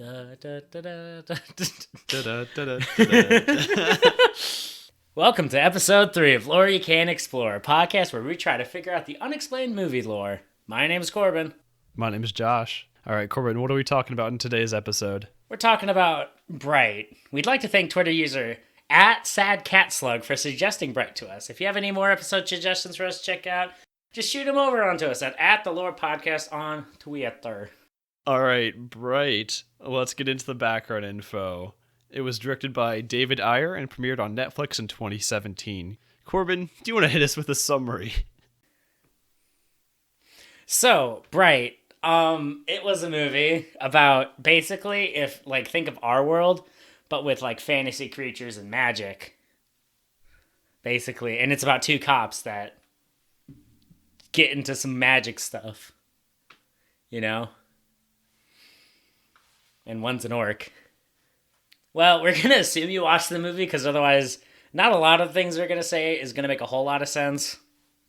Da, da, da, da, da, Da-da-da-da-da-da. Welcome to episode 3 of Lore You Can't Explore, a podcast where we try to figure out the unexplained movie lore. My name is Corbin. My name is Josh. All right, Corbin, what are we talking about in today's episode? We're talking about Bright. We'd like to thank Twitter user @SadCatSlug for suggesting Bright to us. If you have any more episode suggestions for us to check out, just shoot them over onto us at the Lore Podcast on Twitter. All right, Bright. Let's get into the background info. It was directed by David Ayer and premiered on Netflix in 2017. Corbin, do you want to hit us with a summary? So, Bright, it was a movie about basically think of our world, but with like fantasy creatures and magic. Basically, and it's about two cops that get into some magic stuff. You know? And one's an orc. Well, we're going to assume you watched the movie because otherwise not a lot of things we're going to say is going to make a whole lot of sense.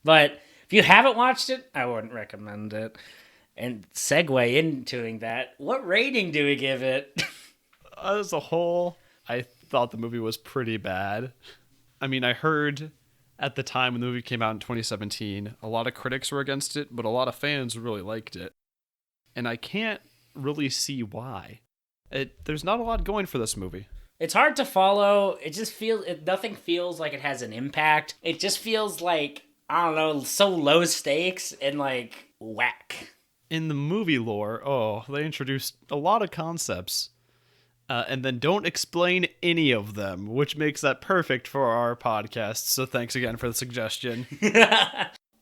But if you haven't watched it, I wouldn't recommend it. And segue into that, what rating do we give it? As a whole, I thought the movie was pretty bad. I mean, I heard at the time when the movie came out in 2017, a lot of critics were against it, but a lot of fans really liked it. And I can't really see why. There's not a lot going for this movie. It's hard to follow. It just feels, nothing feels like it has an impact. It just feels like, I don't know, so low stakes and like whack. In the movie lore, they introduced a lot of concepts and then don't explain any of them, which makes that perfect for our podcast. So thanks again for the suggestion.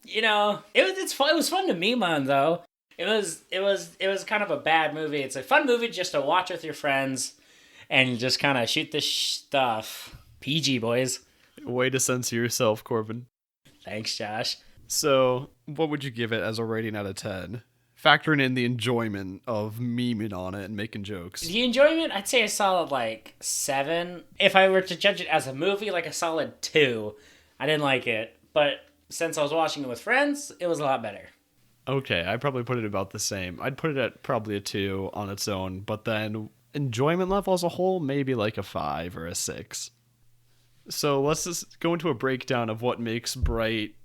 You know, it was fun to meme on though. It was kind of a bad movie. It's a fun movie just to watch with your friends and just kind of shoot this stuff. PG, boys. Way to censor yourself, Corbin. Thanks, Josh. So, what would you give it as a rating out of 10? Factoring in the enjoyment of memeing on it and making jokes. The enjoyment, I'd say a solid 7. If I were to judge it as a movie, a solid 2. I didn't like it, but since I was watching it with friends, it was a lot better. Okay, I'd probably put it about the same. I'd put it at probably a 2 on its own, but then enjoyment level as a whole, maybe like a 5 or a 6. So let's just go into a breakdown of what makes Bright,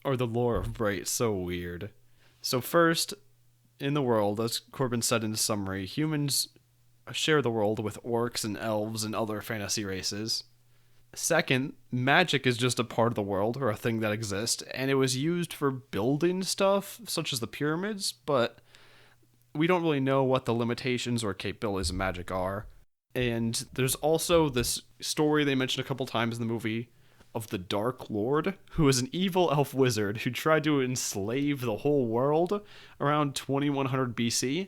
or the lore of Bright, so weird. So first, in the world, as Corbin said in the summary, humans share the world with orcs and elves and other fantasy races. Second, magic is just a part of the world, or a thing that exists, and it was used for building stuff, such as the pyramids, but we don't really know what the limitations or capabilities of magic are. And there's also this story they mentioned a couple times in the movie of the Dark Lord, who is an evil elf wizard who tried to enslave the whole world around 2100 BC,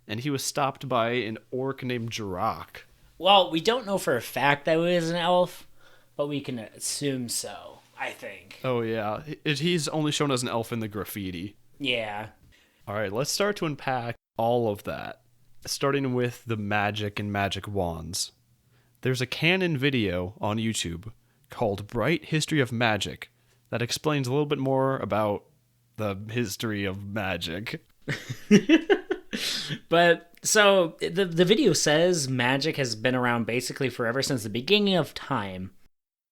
and he was stopped by an orc named Jirak. Well, we don't know for a fact that he was an elf, but we can assume so, I think. Oh, yeah. He's only shown as an elf in the graffiti. Yeah. All right, let's start to unpack all of that, starting with the magic and magic wands. There's a canon video on YouTube called Bright History of Magic that explains a little bit more about the history of magic. But, so, the video says magic has been around basically forever since the beginning of time.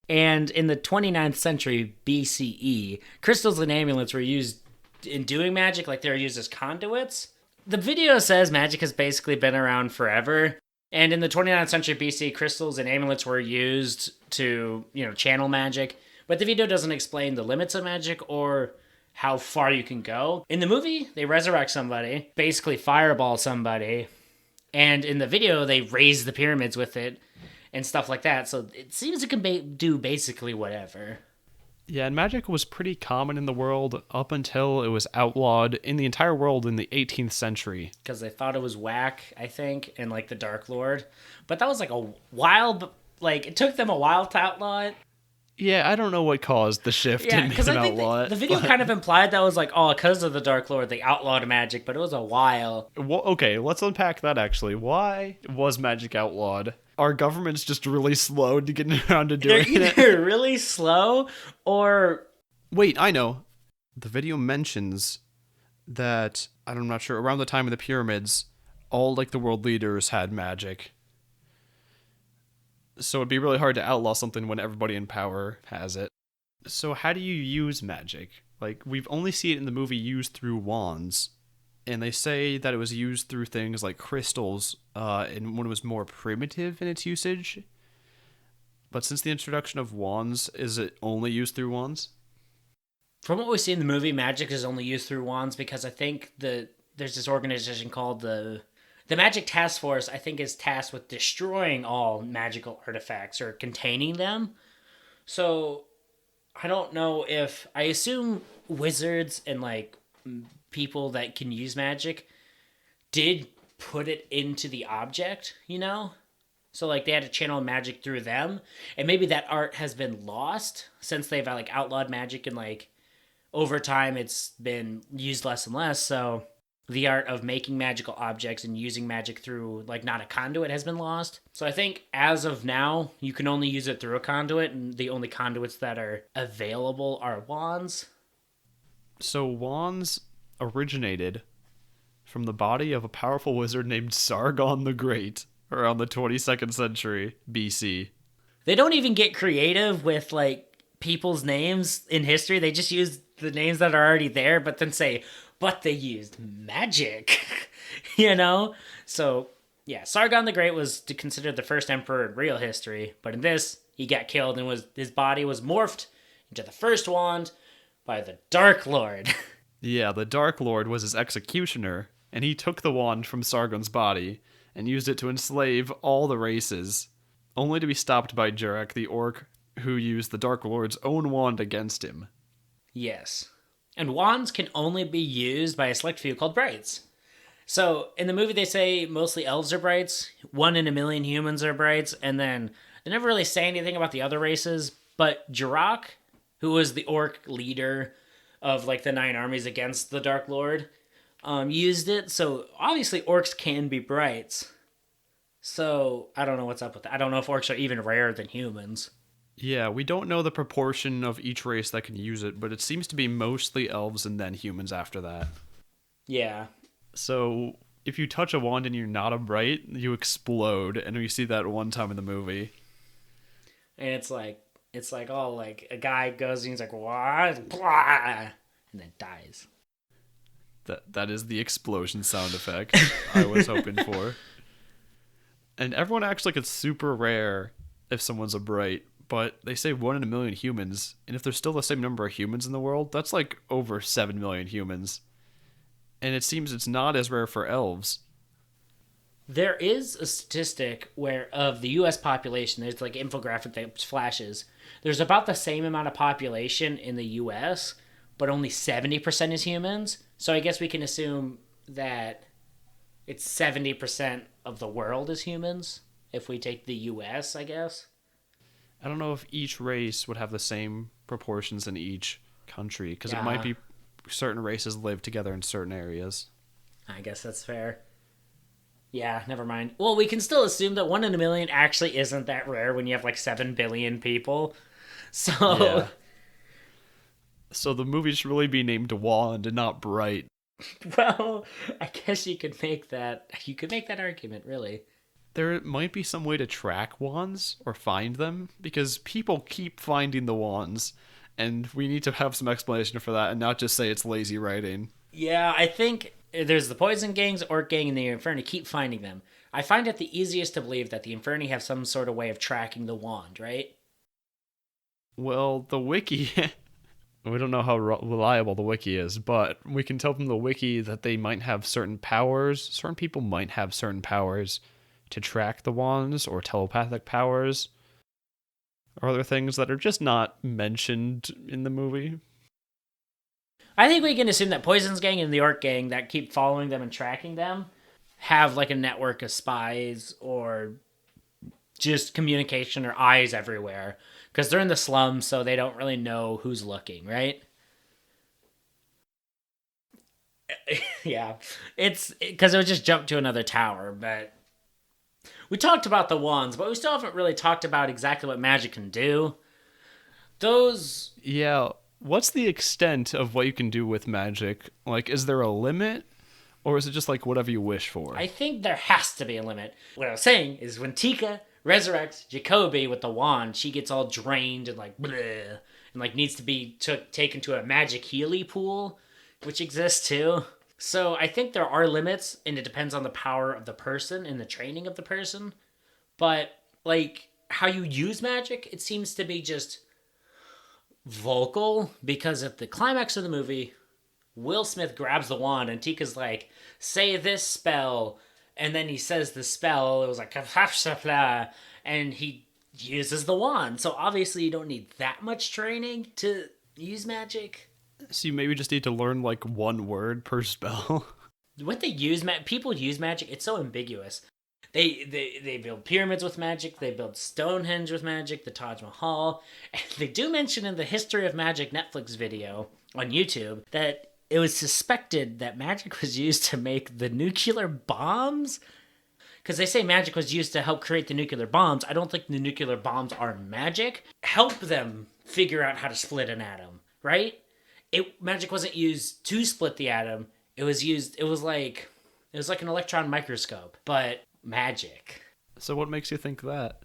And in the 29th century BCE, crystals and amulets were used in doing magic, like they were used as conduits. The video says magic has basically been around forever. And in the 29th century BC, crystals and amulets were used to, channel magic. But the video doesn't explain the limits of magic or how far you can go. In the movie, they resurrect somebody, basically fireball somebody. And in the video, they raise the pyramids with it and stuff like that. So it seems it can do basically whatever. Yeah, and magic was pretty common in the world up until it was outlawed in the entire world in the 18th century. Because they thought it was whack, I think, and the Dark Lord. But that was a while, it took them a while to outlaw it. Yeah, I don't know what caused the shift Yeah, in because I think outlaw it. The video kind of implied that was because of the Dark Lord, they outlawed magic, but it was a while. Well, okay, let's unpack that actually. Why was magic outlawed? Our government's just really slow to get around to doing it. They're either really slow or... Wait, I know. The video mentions that, I'm not sure, around the time of the pyramids, all like the world leaders had magic. So it'd be really hard to outlaw something when everybody in power has it. So how do you use magic? Like, we've only seen it in the movie used through wands, and they say that it was used through things like crystals, and when it was more primitive in its usage. But since the introduction of wands, is it only used through wands? From what we see in the movie, magic is only used through wands because I think there's this organization called the Magic Task Force. I think is tasked with destroying all magical artifacts or containing them. So I don't know if I assume wizards and like people that can use magic did put it into the object, you know? So like they had to channel magic through them, and maybe that art has been lost since they've like outlawed magic, and like over time it's been used less and less. So the art of making magical objects and using magic through like not a conduit has been lost. So I think as of now you can only use it through a conduit, and the only conduits that are available are wands. So wands originated from the body of a powerful wizard named Sargon the Great around the 22nd century BC. They don't even get creative with like people's names in history. They just use the names that are already there, but then say, but they used magic, you know? So, yeah, Sargon the Great was considered the first emperor in real history, but in this, he got killed and his body was morphed into the first wand by the Dark Lord. Yeah, the Dark Lord was his executioner, and he took the wand from Sargon's body and used it to enslave all the races, only to be stopped by Jurek the orc, who used the Dark Lord's own wand against him. Yes. And wands can only be used by a select few called brights. So in the movie, they say mostly elves are brights, 1 in a million humans are brights, and then they never really say anything about the other races. But Jurek, who was the orc leader of like the 9 armies against the Dark Lord, used it. So obviously orcs can be brights. So I don't know what's up with that. I don't know if orcs are even rarer than humans. Yeah, we don't know the proportion of each race that can use it, but it seems to be mostly elves and then humans after that. Yeah. So if you touch a wand and you're not a bright, you explode, and we see that one time in the movie. And it's like all like a guy goes and he's like, what? Blah! And then dies. That is the explosion sound effect I was hoping for. And everyone acts like it's super rare if someone's a bright, but they say 1 in a million humans, and if there's still the same number of humans in the world, that's like over 7 million humans. And it seems it's not as rare for elves. There is a statistic where of the US population, there's like an infographic that flashes. There's about the same amount of population in the US, but only 70% is humans. So I guess we can assume that it's 70% of the world is humans if we take the US, I guess. I don't know if each race would have the same proportions in each country, because Yeah. it might be certain races live together in certain areas. I guess that's fair. Yeah, never mind. Well, we can still assume that 1 in a million actually isn't that rare when you have like 7 billion people. So, Yeah. So the movie should really be named Wand and not Bright. well, I guess you could make that argument, really. There might be some way to track wands or find them, because people keep finding the wands, and we need to have some explanation for that and not just say it's lazy writing. Yeah, I think there's the Poison Gangs, Orc Gang, and the Inferni. Keep finding them. I find it the easiest to believe that the Inferni have some sort of way of tracking the wand, right? Well, the wiki... we don't know how reliable the wiki is, but we can tell from the wiki that they might have certain powers. Certain people might have certain powers to track the wands, or telepathic powers, or other things that are just not mentioned in the movie. I think we can assume that Poison's Gang and the Orc Gang that keep following them and tracking them have like a network of spies or just communication or eyes everywhere. Because they're in the slums, so they don't really know who's looking, right? Yeah. It's because it would just jump to another tower, but we talked about the wands, but we still haven't really talked about exactly what magic can do. Those... Yeah, what's the extent of what you can do with magic? Like, is there a limit? Or is it just like whatever you wish for? I think there has to be a limit. What I was saying is when Tika resurrects Jacoby with the wand, she gets all drained and like bleh, and like needs to be taken to a magic Healy pool, which exists too. So I think there are limits, and it depends on the power of the person and the training of the person. But like how you use magic, it seems to be just vocal, because at the climax of the movie, Will Smith grabs the wand and Tika's like, say this spell. And then he says the spell. It was like, and he uses the wand. So obviously you don't need that much training to use magic. So you maybe just need to learn like one word per spell. What they use, people use magic, it's so ambiguous. They build pyramids with magic. They build Stonehenge with magic. The Taj Mahal. And they do mention in the History of Magic Netflix video on YouTube that it was suspected that magic was used to make the nuclear bombs. Because they say magic was used to help create the nuclear bombs. I don't think the nuclear bombs are magic. Help them figure out how to split an atom, right? Magic wasn't used to split the atom. It was like an electron microscope, but magic. So what makes you think that?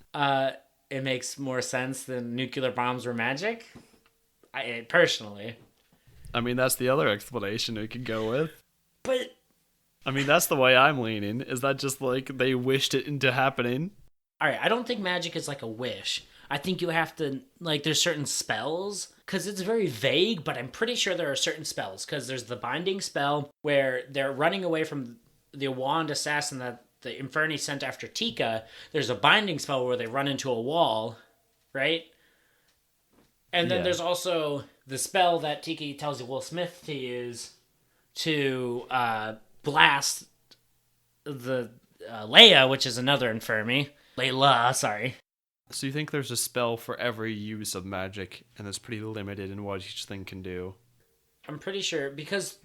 It makes more sense than nuclear bombs were magic. Personally. I mean, that's the other explanation we could go with. But I mean, that's the way I'm leaning. Is that just like they wished it into happening? All right, I don't think magic is like a wish. I think you have to, like, there's certain spells, because it's very vague, but I'm pretty sure there are certain spells, because there's the binding spell where they're running away from the wand assassin that the Inferni sent after Tika. There's a binding spell where they run into a wall, right? And then there's also the spell that Tika tells Will Smith to use to blast the Leia, which is another Infermi. Layla, sorry. So you think there's a spell for every use of magic, and it's pretty limited in what each thing can do? I'm pretty sure, because...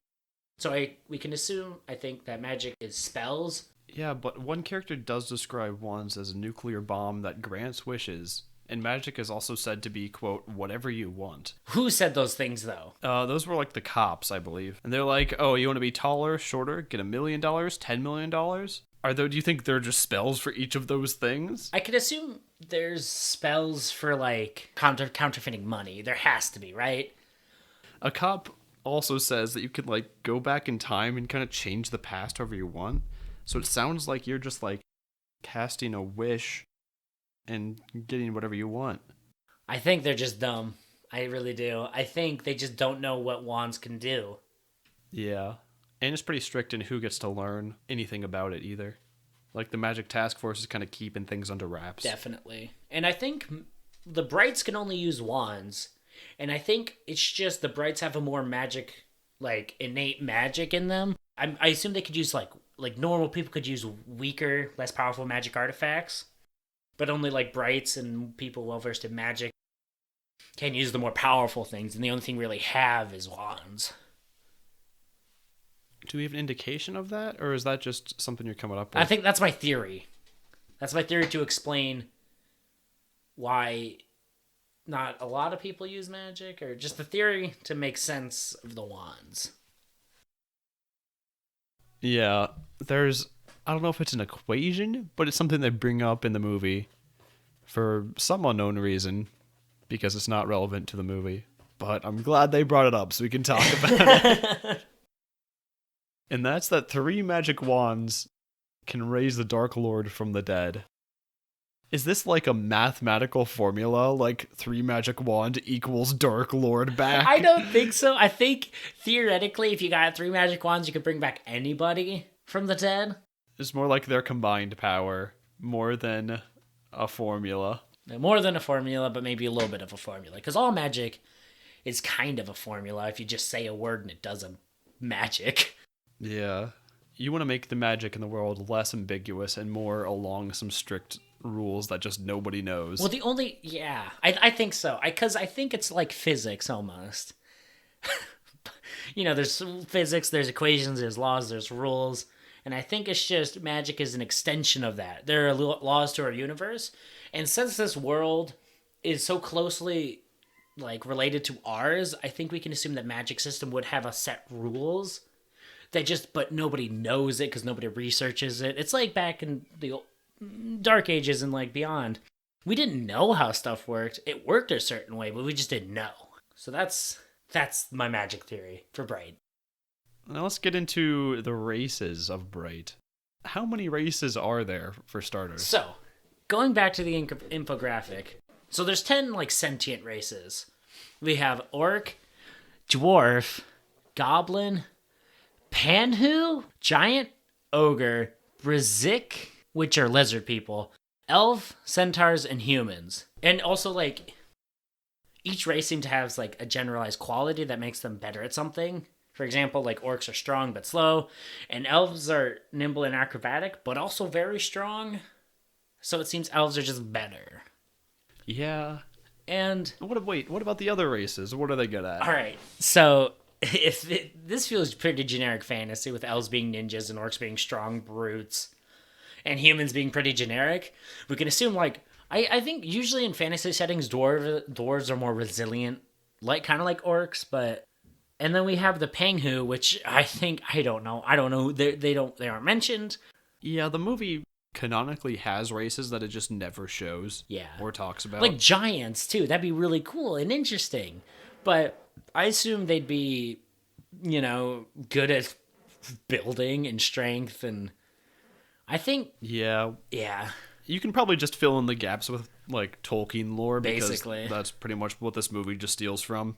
So we can assume, I think, that magic is spells. Yeah, but one character does describe wands as a nuclear bomb that grants wishes, and magic is also said to be, quote, whatever you want. Who said those things, though? Those were like the cops, I believe. And they're like, oh, you want to be taller, shorter, get $1 million, $10 million? Do you think there are just spells for each of those things? I could assume there's spells for, like, counterfeiting money. There has to be, right? A cop also says that you can, like, go back in time and kind of change the past however you want. So it sounds like you're just, like, casting a wish and getting whatever you want. I think they're just dumb. I really do. I think they just don't know what wands can do. Yeah. And it's pretty strict in who gets to learn anything about it either. Like, the Magic Task Force is kind of keeping things under wraps. Definitely. And I think the Brights can only use wands. And I think it's just the Brights have a more magic, like, innate magic in them. I assume they could use, like normal people could use weaker, less powerful magic artifacts. But only, like, Brights and people well-versed in magic can use the more powerful things. And the only thing we really have is wands. Do we have an indication of that? Or is that just something you're coming up with? I think that's my theory. That's my theory to explain why not a lot of people use magic, or just the theory to make sense of the wands. Yeah, I don't know if it's an equation, but it's something they bring up in the movie for some unknown reason, because it's not relevant to the movie. But I'm glad they brought it up so we can talk about it. And that's that 3 magic wands can raise the Dark Lord from the dead. Is this like a mathematical formula, like 3 magic wand equals Dark Lord back? I don't think so. I think, theoretically, if you got 3 magic wands, you could bring back anybody from the dead. It's more like their combined power, more than a formula. More than a formula, but maybe a little bit of a formula. Because all magic is kind of a formula if you just say a word and it does a magic. Yeah. You want to make the magic in the world less ambiguous and more along some strict rules that just nobody knows. Well, I think so. Because I think it's like physics almost. There's physics, there's equations, there's laws, there's rules. And I think it's just magic is an extension of that. There are laws to our universe. And since this world is so closely related to ours, I think we can assume that magic system would have a set rules but nobody knows it because nobody researches it. It's like back in the Dark Ages and like beyond. We didn't know how stuff worked. It worked a certain way, but we just didn't know. So that's my magic theory for Bright. Now let's get into the races of Bright. How many races are there, for starters? So, going back to the infographic, so there's 10 like sentient races. We have orc, dwarf, goblin, panhu, giant, ogre, brazik, which are lizard people, elf, centaurs, and humans. And also, like, each race seems to have, like, a generalized quality that makes them better at something. For example, like, orcs are strong but slow, and elves are nimble and acrobatic, but also very strong. So it seems elves are just better. Yeah. And... what about the other races? What are they good at? All right, so... this feels pretty generic fantasy, with elves being ninjas and orcs being strong brutes, and humans being pretty generic. We can assume, like, I think usually in fantasy settings, dwarves are more resilient, like kind of like orcs, but... And then we have the Panghu, which I don't know. They aren't mentioned. Yeah, the movie canonically has races that it just never shows. Yeah. Or talks about. Like giants, too. That'd be really cool and interesting. But I assume they'd be, good at building and strength, and I think... Yeah. Yeah. You can probably just fill in the gaps with, like, Tolkien lore, because basically that's pretty much what this movie just steals from.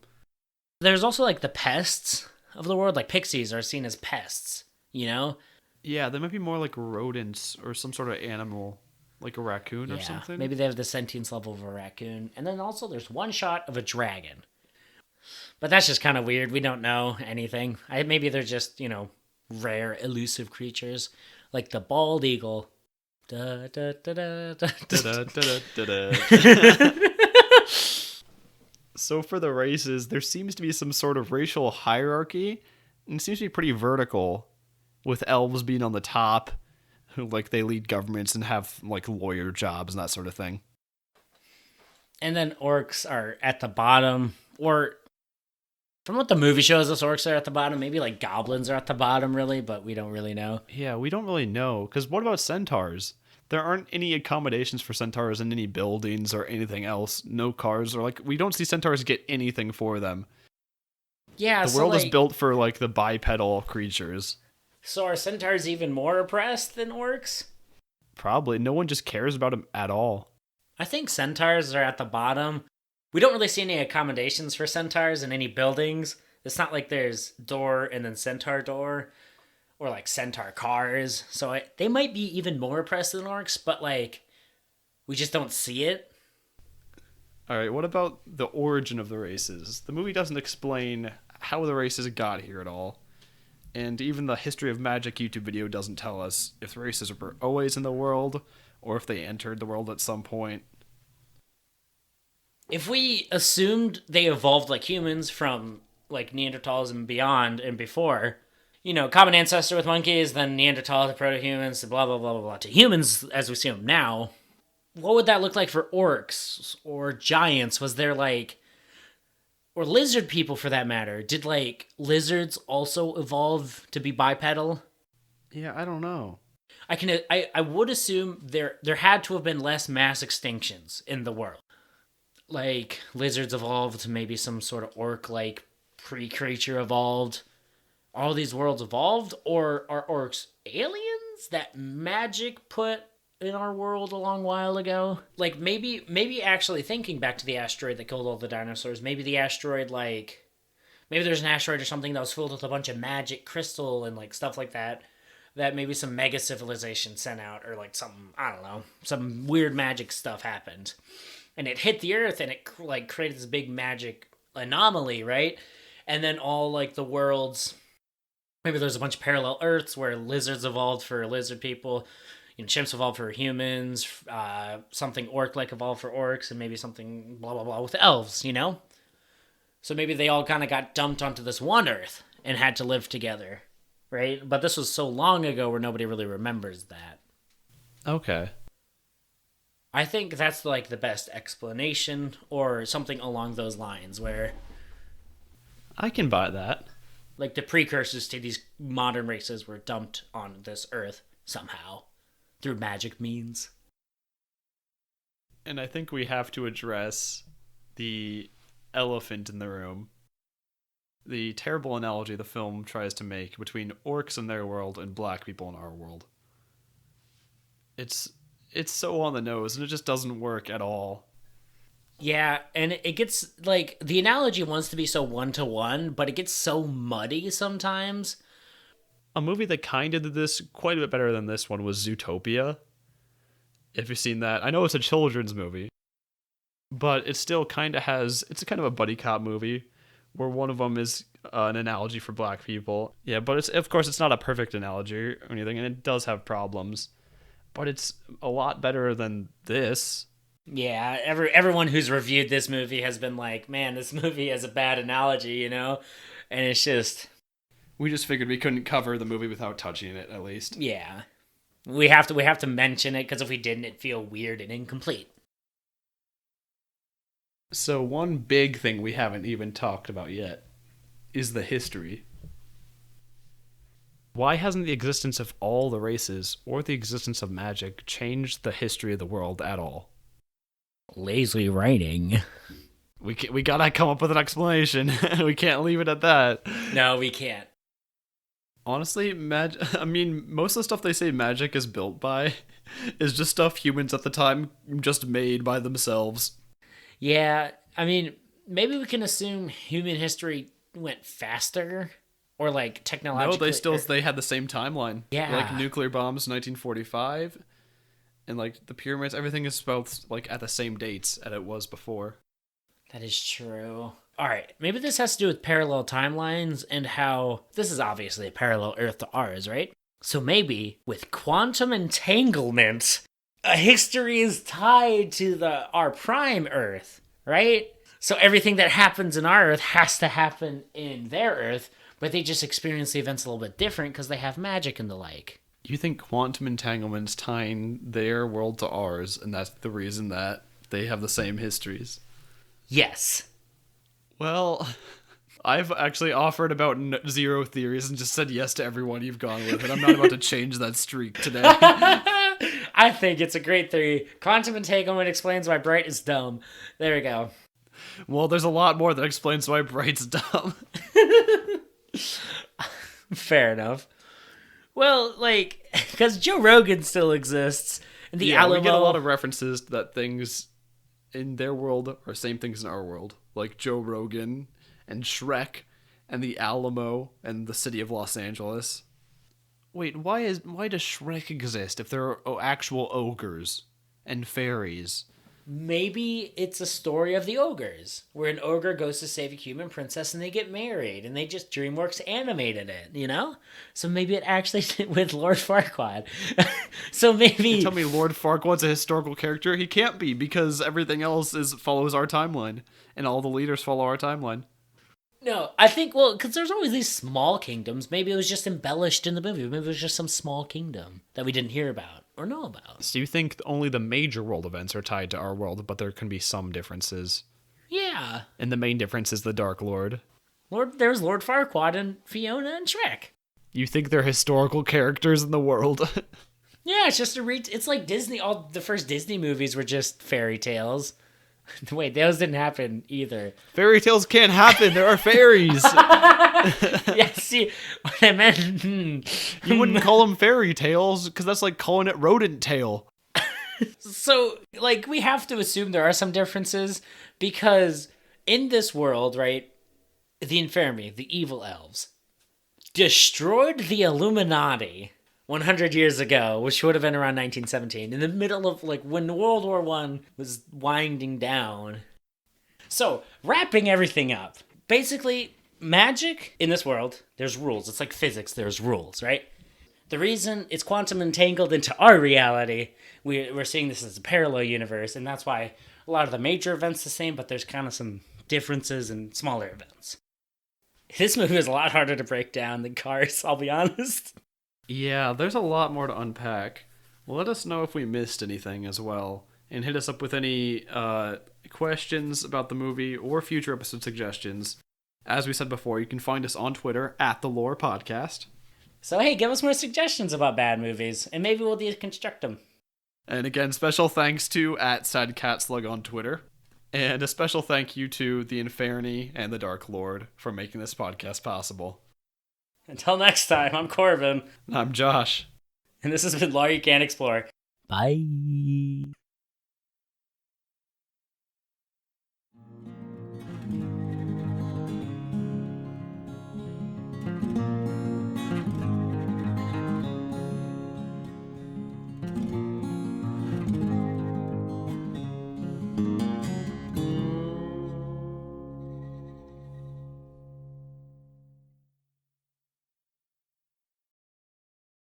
There's also, like, the pests of the world. Like, pixies are seen as pests, Yeah, they might be more like rodents or some sort of animal, like a raccoon or something. Maybe they have the sentience level of a raccoon. And then also there's one shot of a dragon. But that's just kind of weird. We don't know anything. Maybe they're just, rare, elusive creatures. Like the bald eagle. Da, da, da, da, da, da, da, da, da. So for the races, there seems to be some sort of racial hierarchy, and it seems to be pretty vertical, with elves being on the top, who, like, they lead governments and have, like, lawyer jobs and that sort of thing. And then orcs are at the bottom, or from what the movie shows us, orcs are at the bottom. Maybe, like, goblins are at the bottom, really, but we don't really know. Yeah, we don't really know, because what about centaurs? There aren't any accommodations for centaurs in any buildings or anything else. No cars, or, like, we don't see centaurs get anything for them. Yeah, the world is built for, like, the bipedal creatures. So are centaurs even more oppressed than orcs? Probably. No one just cares about them at all. I think centaurs are at the bottom. We don't really see any accommodations for centaurs in any buildings. It's not like there's door and then centaur door, or like centaur cars. So they might be even more oppressed than orcs, but like, we just don't see it. Alright, what about the origin of the races? The movie doesn't explain how the races got here at all. And even the History of Magic YouTube video doesn't tell us if the races were always in the world, or if they entered the world at some point. If we assumed they evolved like humans from like Neanderthals and beyond and before, common ancestor with monkeys, then Neanderthal to proto-humans, to blah, blah, blah, blah, blah, to humans as we see them now, what would that look like for orcs or giants? Was there like... Or lizard people, for that matter. Did, like, lizards also evolve to be bipedal? Yeah, I don't know. I would assume there had to have been less mass extinctions in the world. Like, lizards evolved to maybe some sort of orc-like pre-creature evolved. All these worlds evolved? Or are orcs aliens that magic put in our world a long while ago? Like, maybe actually thinking back to the asteroid that killed all the dinosaurs, maybe the asteroid, like, maybe there's an asteroid or something that was filled with a bunch of magic crystal and, like, stuff like that maybe some mega civilization sent out, or, like, some, I don't know, some weird magic stuff happened. And it hit the Earth, and it, like, created this big magic anomaly, right? And then all, like, the worlds, maybe there's a bunch of parallel Earths where lizards evolved for lizard people, chimps evolved for humans, something orc-like evolved for orcs, and maybe something blah, blah, blah with elves, So maybe they all kind of got dumped onto this one Earth and had to live together, right? But this was so long ago where nobody really remembers that. Okay. I think that's, like, the best explanation, or something along those lines, where... I can buy that. Like the precursors to these modern races were dumped on this earth somehow through magic means. And I think we have to address the elephant in the room. The terrible analogy the film tries to make between orcs in their world and black people in our world. It's so on the nose, and it just doesn't work at all. Yeah, and it gets like the analogy wants to be so one to one, but it gets so muddy sometimes. A movie that kind of did this quite a bit better than this one was Zootopia. If you've seen that, I know it's a children's movie, but it still kind of has. It's a kind of a buddy cop movie where one of them is an analogy for black people. Yeah, but it's of course it's not a perfect analogy or anything, and it does have problems. But it's a lot better than this. Yeah, everyone who's reviewed this movie has been like, "Man, this movie has a bad analogy," you know, and it's just We just figured we couldn't cover the movie without touching it, at least. yeah, we have to mention it because if we didn't, it'd feel weird and incomplete. So one big thing we haven't even talked about yet is the history. Why hasn't the existence of all the races or the existence of magic changed the history of the world at all? Lazy writing. We gotta come up with an explanation. We can't leave it at that. No, we can't. Honestly, I mean, most of the stuff they say magic is built by is just stuff humans at the time just made by themselves. Yeah, I mean, maybe we can assume human history went faster, or like technologically. No, they had the same timeline. Yeah. Like nuclear bombs, 1945, and like the pyramids, everything is both like at the same dates as it was before. That is true. All right, maybe this has to do with parallel timelines and how this is obviously a parallel Earth to ours, right? So maybe with quantum entanglement, a history is tied to our prime Earth, right? So everything that happens in our Earth has to happen in their Earth, but they just experience the events a little bit different because they have magic and the like. You think quantum entanglement's tying their world to ours, and that's the reason that they have the same histories? Yes. Well, I've actually offered about zero theories and just said yes to everyone you've gone with, and I'm not about to change that streak today. I think it's a great theory. Quantum entanglement explains why Bright is dumb. There we go. Well, there's a lot more that explains why Bright's dumb. Fair enough. Well, like, because Joe Rogan still exists. And the Alamo... we get a lot of references that things in their world are same things in our world. Like Joe Rogan and Shrek and the Alamo and the city of Los Angeles. Wait, why does Shrek exist if there are actual ogres and fairies? Maybe it's a story of the ogres, where an ogre goes to save a human princess and they get married, and they just DreamWorks animated it, you know? So maybe it actually with Lord Farquaad. So maybe... You tell me Lord Farquaad's a historical character? He can't be, because everything else follows our timeline, and all the leaders follow our timeline. No, I think, well, because there's always these small kingdoms. Maybe it was just embellished in the movie. Maybe it was just some small kingdom that we didn't hear about or know about. So you think only the major world events are tied to our world, but there can be some differences? Yeah. And the main difference is the Dark Lord. There's Lord Farquaad and Fiona and Shrek. You think they're historical characters in the world? Yeah, it's just it's like Disney. All the first Disney movies were just fairy tales. Wait, those didn't happen either. Fairy tales can't happen. There are fairies. Yeah, see, what I meant... You wouldn't call them fairy tales, because that's like calling it rodent tail. So, like, we have to assume there are some differences, because in this world, right, the Infirmi, the evil elves, destroyed the Illuminati 100 years ago, which would have been around 1917, in the middle of, like, when World War I was winding down. So, wrapping everything up, basically, magic in this world, there's rules. It's like physics, there's rules, right? The reason it's quantum entangled into our reality, we're seeing this as a parallel universe, and that's why a lot of the major events are the same, but there's kind of some differences in smaller events. This movie is a lot harder to break down than Cars, I'll be honest. Yeah, there's a lot more to unpack. Well, let us know if we missed anything as well, and hit us up with any questions about the movie or future episode suggestions. As we said before, you can find us on Twitter at The Lore Podcast. So hey, give us more suggestions about bad movies, and maybe we'll deconstruct them. And again, special thanks to at SadCatSlug on Twitter. And a special thank you to the Inferni and the Dark Lord for making this podcast possible. Until next time, I'm Corbin. I'm Josh. And this has been Lore You Can't Explore. Bye.